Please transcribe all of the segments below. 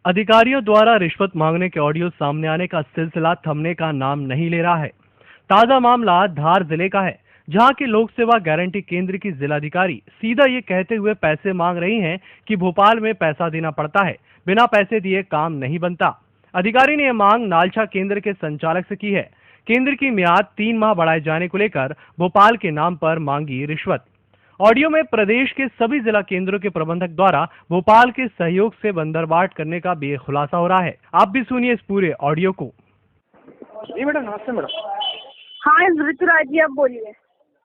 अधिकारियों द्वारा रिश्वत मांगने के ऑडियो सामने आने का सिलसिला थमने का नाम नहीं ले रहा है। ताजा मामला धार जिले का है, जहां के लोक सेवा गारंटी केंद्र की जिलाधिकारी सीधा ये कहते हुए पैसे मांग रही हैं कि भोपाल में पैसा देना पड़ता है, बिना पैसे दिए काम नहीं बनता। अधिकारी ने यह मांग नालछा केंद्र के संचालक से की है। केंद्र की मियाद 3 माह बढ़ाए जाने को लेकर भोपाल के नाम पर मांगी रिश्वत। ऑडियो में प्रदेश के सभी जिला केंद्रों के प्रबंधक द्वारा भोपाल के सहयोग से बंदरबाट करने का बेखुलासा हो रहा है। आप भी सुनिए इस पूरे ऑडियो को। जी मैडम, नमस्ते मैडम। हाँ ऋतुराज जी, आप बोलिए।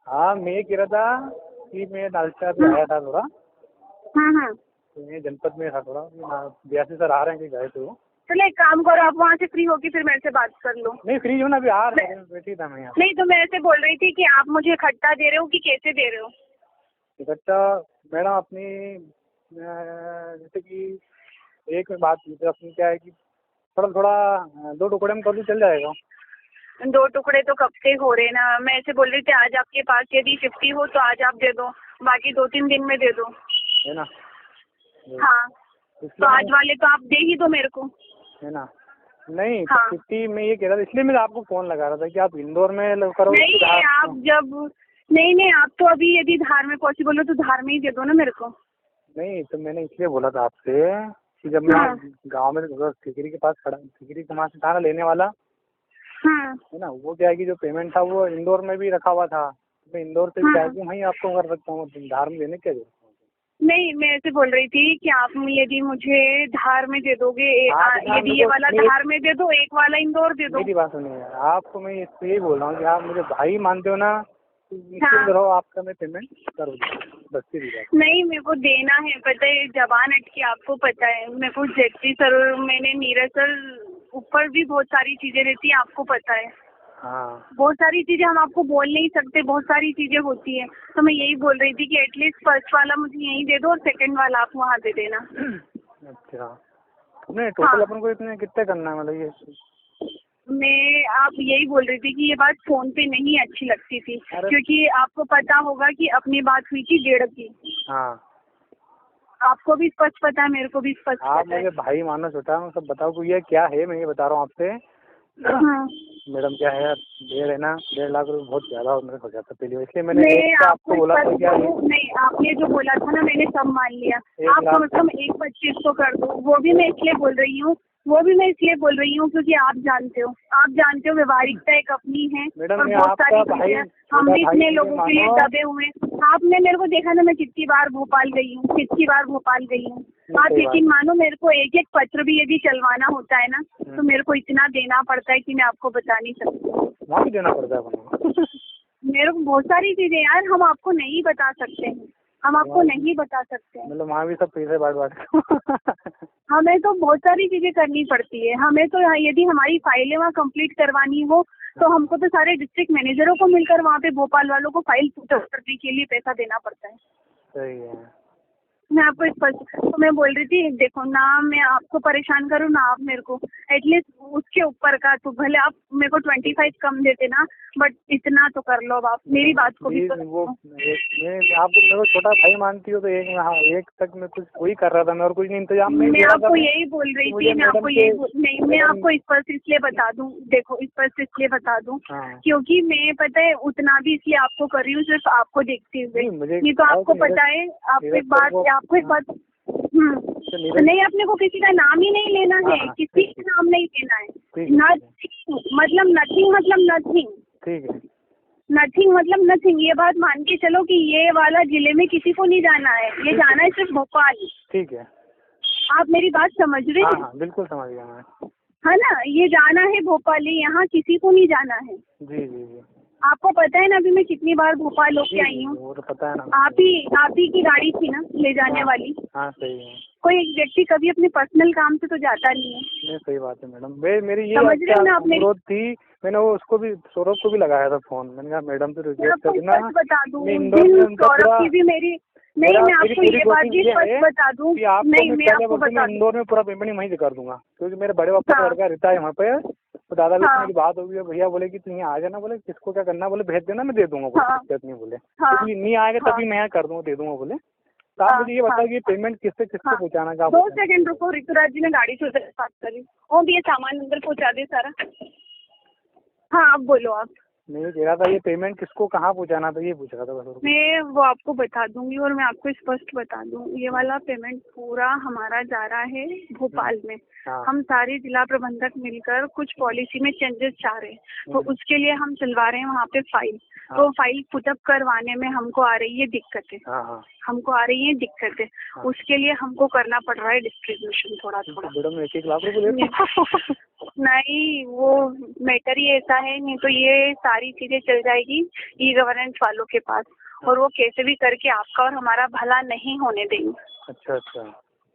हाँ, मैं ये कह रहा था कि मैं नालचा से आया था थोड़ा, तो मैं जनपद में था थोड़ा, बयासी सर आ रहे हैं कि गए थे वो। चलो एक काम करो, आप वहाँ से फ्री होके फिर मेरे से बात कर लो। नहीं, फ्री हूँ ना, अभी आ रहे हैं, बैठी था मैं यहाँ। नहीं तो मैं ऐसे बोल रही थी कि आप मुझे इकट्ठा दे रहे हो कि कैसे दे रहे हो? इकट्ठा मैडम अपनी जैसे कि एक बात अपनी क्या है कि थोड़ा थोड़ा 2 टुकड़े में कर दूँ, चल जाएगा? 2 टुकड़े तो कब से हो रहे ना। मैं ऐसे बोल रही थी आज आपके पास यदि 50 हो तो आज आप दे दो, बाकी 2-3 दिन में दे दो, है ना? हाँ तो आज वाले तो आप दे ही दो मेरे को, है ना? नहीं हाँ। 50 मैं ये कह रहा था, इसलिए मैं आपको फोन लगा रहा था कि आप इंदौर में करोगे। नहीं आप जब नहीं आप तो अभी यदि धार में पॉसिबल हो तो धार में ही दे दो ना मेरे को। नहीं तो मैंने इसलिए बोला था आपसे कि जब मैं गांव में ठिकरी के पास खड़ा, ठिकरी के वहाँ से था ना लेने वाला, है ना, वो क्या है कि जो पेमेंट था वो इंदौर में भी रखा हुआ था, मैं इंदौर से क्या है कि वहीं आपको कर सकता हूँ, धार में देने क्या जरूरत है? नहीं मैं ऐसे बोल रही थी कि आप यदि मुझे धार में दे दोगे, यदि ये वाला धार में दे दो, एक वाला इंदौर दे दो। मेरी बात सुनिए, आपको मैं यही बोल रहा हूँ कि आप मुझे भाई मानते हो ना, निश्चित रहो, आपका मैं पेमेंट कर दूँ, बस सीधी बात। नहीं मेरे को देना है, पता है जबान अटकी, आपको पता है मेरे को जेटली सर, मैंने नीरज सर ऊपर भी बहुत सारी चीजें रहती है, आपको पता है। हाँ, बहुत सारी चीजें हम आपको बोल नहीं सकते, बहुत सारी चीजें होती है, तो मैं यही बोल रही थी कि एटलीस्ट फर्स्ट वाला मुझे यहीं दे दो और सेकंड वाला आप वहाँ दे देना। अच्छा, नहीं टोटल अपन को इतने कितने करना है, मतलब ये आप यही बोल रही थी कि ये बात फोन पे नहीं अच्छी लगती थी, क्योंकि आपको पता होगा कि अपनी बात हुई थी 1.5 की। हाँ, आपको भी स्पष्ट पता है, मेरे को भी स्पष्ट पता है। आप मुझे भाई मानो, छोटा हूँ, सब बताओ कि ये क्या है, मैं ये बता रहा हूँ आपसे। मैडम क्या है, 1.5 लाख रुपए बहुत ज्यादा मेरे हो जाता पहले, इसलिए मैंने आपको बोला था क्या नहीं, आपने जो बोला था ना मैंने सब मान लिया। आप कम से कम 1.25 तो कर दो, वो भी मैं इसलिए बोल रही हूँ क्योंकि आप जानते हो व्यवहारिकता एक अपनी है और बहुत सारी चीजें हम भी इतने लोगों के लिए दबे हुए। आपने मेरे को देखा ना, मैं कितनी बार भोपाल गई हूँ, आप यकीन मानो मेरे को एक एक पत्र भी यदि चलवाना होता है ना तो मेरे को इतना देना पड़ता है कि मैं आपको बता नहीं सकती। वहाँ भी देना पड़ता है मेरे को बहुत सारी चीजें यार हम आपको नहीं बता सकते हैं, मतलब वहाँ भी सब पैसे बांट हमें तो बहुत सारी चीजें करनी पड़ती है। हमें तो यदि हमारी फाइलें वहाँ कंप्लीट करवानी हो तो हमको तो सारे डिस्ट्रिक्ट मैनेजरों को मिलकर वहाँ पे भोपाल वालों को फाइल करने के लिए पैसा देना पड़ता है। सही है। मैं आपको तो मैं बोल रही थी, देखो ना मैं आपको परेशान करूँ ना आप मेरे को, एटलीस्ट उसके ऊपर का तो भले आप मेरे को 25 कम देते ना, बट इतना तो कर लो आप, मेरी बात को भी तो वो आप मेरे को छोटा भाई मानती हो तो एक तक मैं कुछ वही कर रहा था, मैं और कुछ नहीं इंतजाम में। मैं आपको यही बोल रही थी, मैं आपको स्पष्ट इसलिए बता दूं, देखो स्पष्ट इसलिए बता दूं क्योंकि मैं पता है उतना भी इसलिए आपको कर रही हूँ सिर्फ आपको देखते हुए, नहीं तो आपको पता है आपको एक बात नहीं, अपने को किसी का नाम ही नहीं लेना है, किसी का नाम नहीं लेना है। नथिंग मतलब नथिंग, ये बात मान के चलो कि ये वाला जिले में किसी को नहीं जाना है, ये जाना है सिर्फ भोपाल। ठीक है, आप मेरी बात समझ रहे हैं? हाँ, बिल्कुल समझ गया मैं, है ना, ये जाना है भोपाल, यहाँ किसी को नहीं जाना है। जी जी जी, आपको पता है ना अभी मैं कितनी बार भोपाल होके आई हूँ, वो तो पता है ना। आप ही की गाड़ी थी ना ले जाने वाली। हाँ सही है, कोई एक व्यक्ति कभी अपने पर्सनल काम से तो जाता नहीं है। नहीं सही बात है मैडम, मेरी ये अनुरोध थी, मैंने वो उसको भी, सौरभ को भी लगाया था फोन, मैंने कहा मैडम से रिक्वेस्ट करना, बता दूं सौरभ की भी मेरी नहीं, मैं आपको ये बात भी स्पष्ट बता दूं, नहीं मैं आपको बता दूं, इंदौर में पूरा पेमेंट वहीं से कर दूंगा, क्योंकि मेरे बड़े पापा का लड़का रहता है वहाँ पे, तो दादा भी मेरी बात होगी, भैया बोले कि तू यहाँ आ जाना, बोले किसको क्या करना, बोले भेज देना मैं दे दूंगा, कोई दिक्कत नहीं, बोले नहीं आएगा तभी मैं यहाँ कर दूंगा, दे दूंगा, बोले तो आप मुझे ये बताओ कि पेमेंट किससे किसको पहुँचाना है? 2 सेकंड रुको, ऋतुराज जी, मैं गाड़ी से उधर बात कर रही हूँ। ओ भैया, सामान अंदर पहुँचा दे सारा। हाँ, आप बोलो आप। मैं ये कह रहा था, ये पेमेंट किसको कहाँ पहुँचाना था, ये पूछ रहा था बस। मैं वो आपको बता दूंगी और मैं आपको स्पष्ट बता दूं, ये वाला पेमेंट पूरा हमारा जा रहा है भोपाल में। हाँ। हम सारे जिला प्रबंधक मिलकर कुछ पॉलिसी में चेंजेस चाह रहे हैं, तो उसके लिए हम चलवा रहे हैं वहाँ पे फाइल। हाँ। तो फाइल पुटअप करवाने में हमको आ रही है दिक्कतें। हाँ हाँ। हमको आ रही है दिक्कतें। हाँ। उसके लिए हमको करना पड़ रहा है डिस्ट्रीब्यूशन थोड़ा थोड़ा। मैडम 1-1 लाख रुपए लेते नहीं, वो मैटर ही ऐसा है, नहीं तो ये सारी चीजें चल जाएगी ई गवर्नेंस वालों के पास, और वो कैसे भी करके आपका और हमारा भला नहीं होने देंगे। अच्छा अच्छा।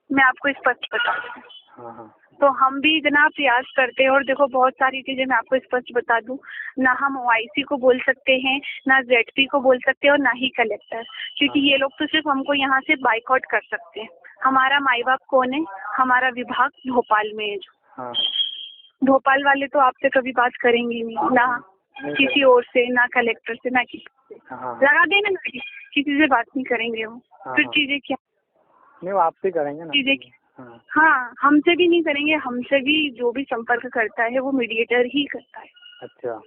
मैं आपको स्पष्ट बता दूं। हाँ हाँ। तो हम भी इतना प्रयास करते हैं, और देखो बहुत सारी चीजें मैं आपको स्पष्ट बता दूं, ना हम ओआईसी को बोल सकते हैं, ना जेडपी को बोल सकते हैं, और ना ही कलेक्टर, क्योंकि ये लोग तो सिर्फ हमको यहाँ से बाइकआउट कर सकते हैं। हमारा माई बाप कौन है? हमारा विभाग भोपाल में है। जो हाँ। भोपाल वाले तो आपसे कभी बात करेंगे नहीं, ना किसी और से, ना कलेक्टर से, ना किसी से। हाँ। लगा देना ना, किसी से बात नहीं करेंगे वो। फिर चीजें क्या? नहीं, वो आपसे करेंगे ना चीजें। हाँ, हमसे भी नहीं करेंगे, हमसे भी जो भी संपर्क करता है वो मीडिएटर ही करता है। अच्छा,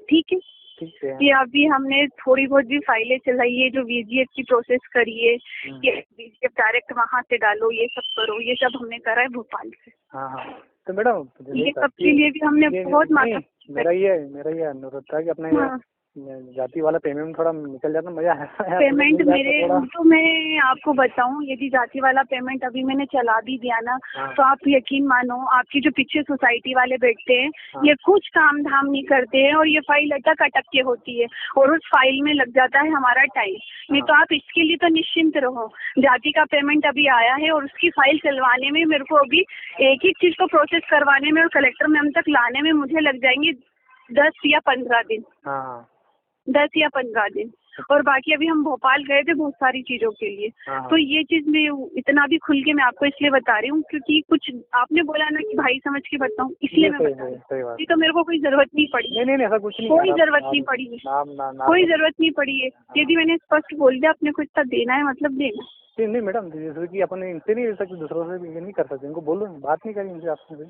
ठीक है। ठीक है। ये अभी हमने थोड़ी बहुत भी फाइलें चलाई है, जो वीजीएफ की प्रोसेस करी है, ये वीजीएफ डायरेक्ट वहाँ से डालो, ये सब करो, ये सब हमने करा है भोपाल से। हाँ हाँ। तो मैडम ये सब के लिए भी हमने बहुत मात्रा। मेरा ये अनुरोध था कि अपने जाति वाला पेमेंट थोड़ा निकल जाता, मजा है। पेमेंट मेरे तो मैं आपको बताऊं, यदि जाति वाला पेमेंट अभी मैंने चला भी दिया ना, तो आप यकीन मानो, आपकी जो पीछे सोसाइटी वाले बैठते हैं, ये कुछ काम धाम नहीं करते हैं, और ये फाइल अटक अटक के होती है, और उस फाइल में लग जाता है हमारा टाइम। नहीं तो आप इसके लिए तो निश्चिंत रहो, जाति का पेमेंट अभी आया है, और उसकी फाइल चलवाने में मेरे को अभी एक एक चीज को प्रोसेस करवाने में और कलेक्टर मैम तक लाने में मुझे लग जाएंगे 10 या 15 दिन। 10 या 15 दिन। और बाकी अभी हम भोपाल गए थे बहुत सारी चीजों के लिए। तो ये चीज मैं इतना भी खुल के मैं आपको इसलिए बता रही हूँ, क्योंकि कुछ आपने बोला ना कि भाई समझ के बताऊँ, इसलिए मैं बता रही हूँ। तो मेरे को कोई जरूरत नहीं पड़ी। नहीं, ऐसा कुछ नहीं, कोई जरूरत नहीं पड़ी है, कोई जरूरत नहीं पड़ी है। यदि मैंने स्पष्ट बोल दिया अपने को इतना देना है, मतलब देना। नहीं मैडम, जैसे कि अपन इनसे नहीं ले सकते, दूसरों से भी नहीं कर सकते, इनको बोलो, बात नहीं करी इनसे, आपसे।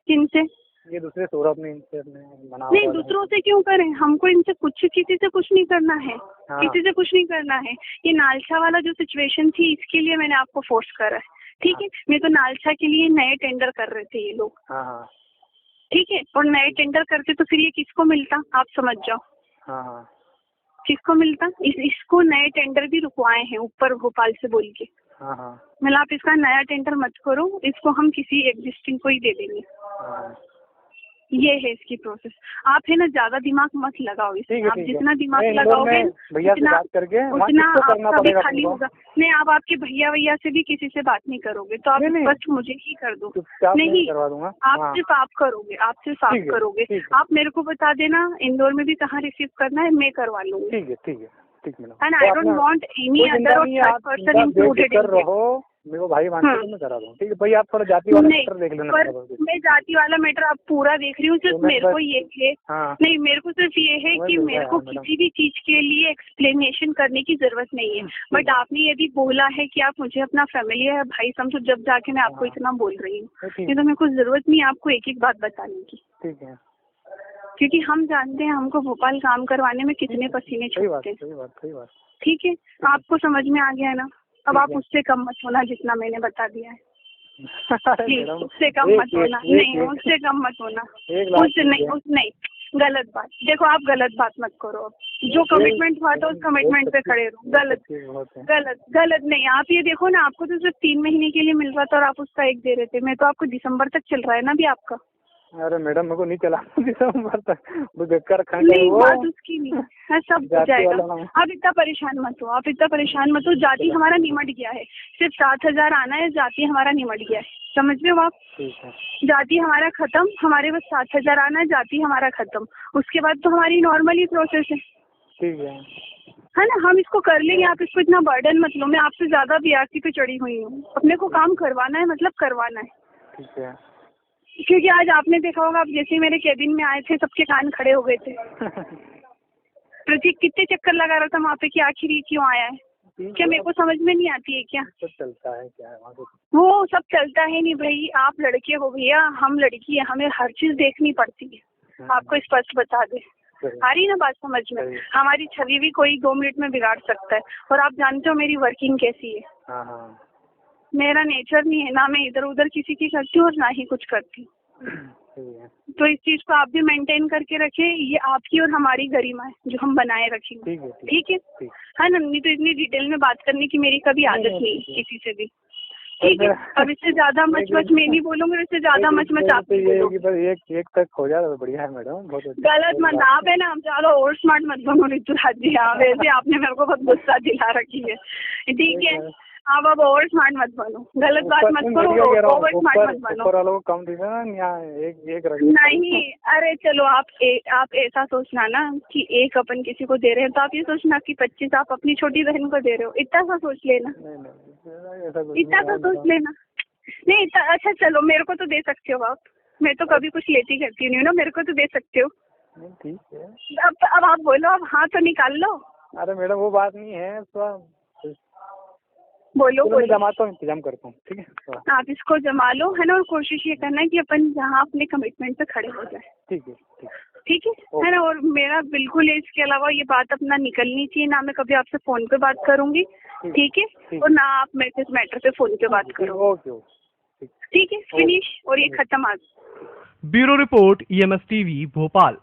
किनसे? ये दूसरे सौरभ ने इनसे बना। नहीं, दूसरों से क्यों करें? हमको इनसे किसी से कुछ नहीं करना है। किसी से कुछ नहीं करना है। ये नालछा वाला जो सिचुएशन थी, इसके लिए मैंने आपको फोर्स करा है। ठीक है। मैं तो नालछा के लिए नए टेंडर कर रहे थे ये लोग। ठीक है। और नए टेंडर करते तो फिर ये किसको मिलता, आप समझ जाओ। किसको मिलता? इसको नए टेंडर भी रुकवाए हैं ऊपर भोपाल से बोल के। मतलब आप इसका नया टेंडर मत करो, इसको हम किसी एग्जिस्टिंग को ही दे देंगे। ये है इसकी प्रोसेस। आप है ना ज्यादा दिमाग मत लगाओ इसमें। आप जितना दिमाग लगाओगे उतना आपका भी खाली होगा। नहीं, आप आपके भैया से भी किसी से बात नहीं करोगे, तो आप स्पष्ट मुझे ही कर दो। नहीं, आप सिर्फ आप करोगे, आप सिर्फ आप करोगे। आप मेरे को बता देना इंदौर में भी कहाँ रिसीव करना है, मैं करवा लूंगी। ठीक madam. And I don't want any other person included in. मेरे को भाई मानते तो मैं करा दूँ। ठीक है भाई, आप थोड़ा जाति वाला मैटर देख लेना। मैं जाति वाला मैटर अब पूरा देख रही हूँ। सिर्फ मेरे को ये है, नहीं, मेरे को सिर्फ ये है कि मेरे को किसी भी चीज के लिए एक्सप्लेनेशन करने की जरूरत नहीं है। बट आपने यदि बोला है कि आप मुझे अपना फैमिली है भाई समझो, जब जाके मैं आपको इतना बोल रही हूँ, नहीं तो मेरे को जरूरत नहीं है आपको एक एक बात बताने की। ठीक है। क्योंकि हम जानते हैं हमको भोपाल काम करवाने में कितने पसीने छूटते हैं। सही बात। ठीक है, आपको समझ में आ गया है ना? अब आप उससे कम मत होना जितना मैंने बता दिया है। उससे कम मत होना। नहीं, उससे कम मत होना। उससे नहीं, गलत बात। देखो, आप गलत बात मत करो। जो कमिटमेंट हुआ था उस कमिटमेंट पे खड़े रहो। गलत नहीं। आप ये देखो ना, आपको तो सिर्फ 3 महीने के लिए मिल रहा था और आप उसका 1 दे रहे थे। मैं तो आपको दिसंबर तक चल रहा है ना अभी आपका। अरे मैडम, मेरे को नहीं चला दिसंबर तक। नहीं, बात उसकी नहीं है, सब हो जाएगा। आप इतना परेशान मत हो। जाति हमारा निमट गया है। सिर्फ 7,000 आना है, जाति हमारा निमट गया है। समझ रहे हो आप? जाति हमारा खत्म, हमारे बस 7,000 आना है, जाति हमारा खत्म। उसके बाद तो हमारी नॉर्मली प्रोसेस है। ठीक है ना? हम इसको कर लेंगे, आप इसको इतना बर्डन मत लो। मैं आपसे ज्यादा बीआरसी पे चढ़ी हुई हूँ। अपने को काम करवाना है, मतलब करवाना है। ठीक है। क्योंकि आज आपने देखा होगा, आप जैसे मेरे केबिन में आए थे सबके कान खड़े हो गए थे। प्रतीक कितने चक्कर लगा रहा था वहाँ पे कि आखिर ये क्यों आया है। क्या मेरे को समझ में नहीं आती है क्या? सब चलता है क्या है वहाँ पे? वो सब चलता है नहीं भाई, आप लड़के हो भैया, हम लड़की है, हमें हर चीज देखनी पड़ती है। आपको स्पष्ट बता दे, आ रही ना बात समझ में? हमारी छवि भी कोई 2 मिनट में बिगाड़ सकता है, और आप जानते हो मेरी वर्किंग कैसी है। हाँ हाँ मेरा नेचर नहीं है ना, मैं इधर उधर किसी की करती हूँ और ना ही कुछ करती हूँ। तो इस चीज को आप भी मेंटेन करके रखें, ये आपकी और हमारी गरिमा है जो हम बनाए रखेंगे। ठीक है हाँ ना, नहीं तो इतनी डिटेल में बात करने की मेरी कभी आदत नहीं किसी से भी। ठीक है, अब इससे ज्यादा मच मैं नहीं बोलूंगी, इससे ज्यादा मच आप एक तक हो जाए तो बढ़िया है मैडम। बहुत गलत मत आप है ना, ज्यादा ओवर स्मार्ट मत बनो ऋतु जी। हाँ वैसे आपने मेरे को बहुत गुस्सा दिला रखी है। ठीक है, आप अब ओवर स्मार्ट मत बनो, गलत बात मत करो, ओवर स्मार्ट मत बनो। कम एक नहीं, अरे चलो आप ऐसा सोचना ना कि एक अपन किसी को दे रहे हैं, तो आप ये सोचना कि 25 आप अपनी छोटी बहन को दे रहे हो, इतना सा सोच लेना। इतना सा सोच लेना नहीं इतना। अच्छा चलो, मेरे को तो दे सकते हो आप, मैं तो कभी कुछ लेती करती नहीं हूँ ना, मेरे को तो दे सकते हो। ठीक है, अब आप बोलो, अब हाँ तो निकाल लो। अरे मैडम वो बात नहीं है, तो बोलो मैं जमाता हूँ, इंतजाम करता हूँ। ठीक है, आप इसको जमा लो है ना, और कोशिश ये करना है कि अपन जहाँ अपने कमिटमेंट पे खड़े हो जाए। ठीक है ठीक है ना। और मेरा बिल्कुल इसके अलावा ये बात अपना निकलनी चाहिए ना, मैं कभी आपसे फोन पे बात करूंगी। ठीक है, और ना आप मेरे इस मैटर पे फोन पे बात करो। ओके ठीक है, फिनिश, और ये खत्म आज। Bureau report, EMS TV Bhopal.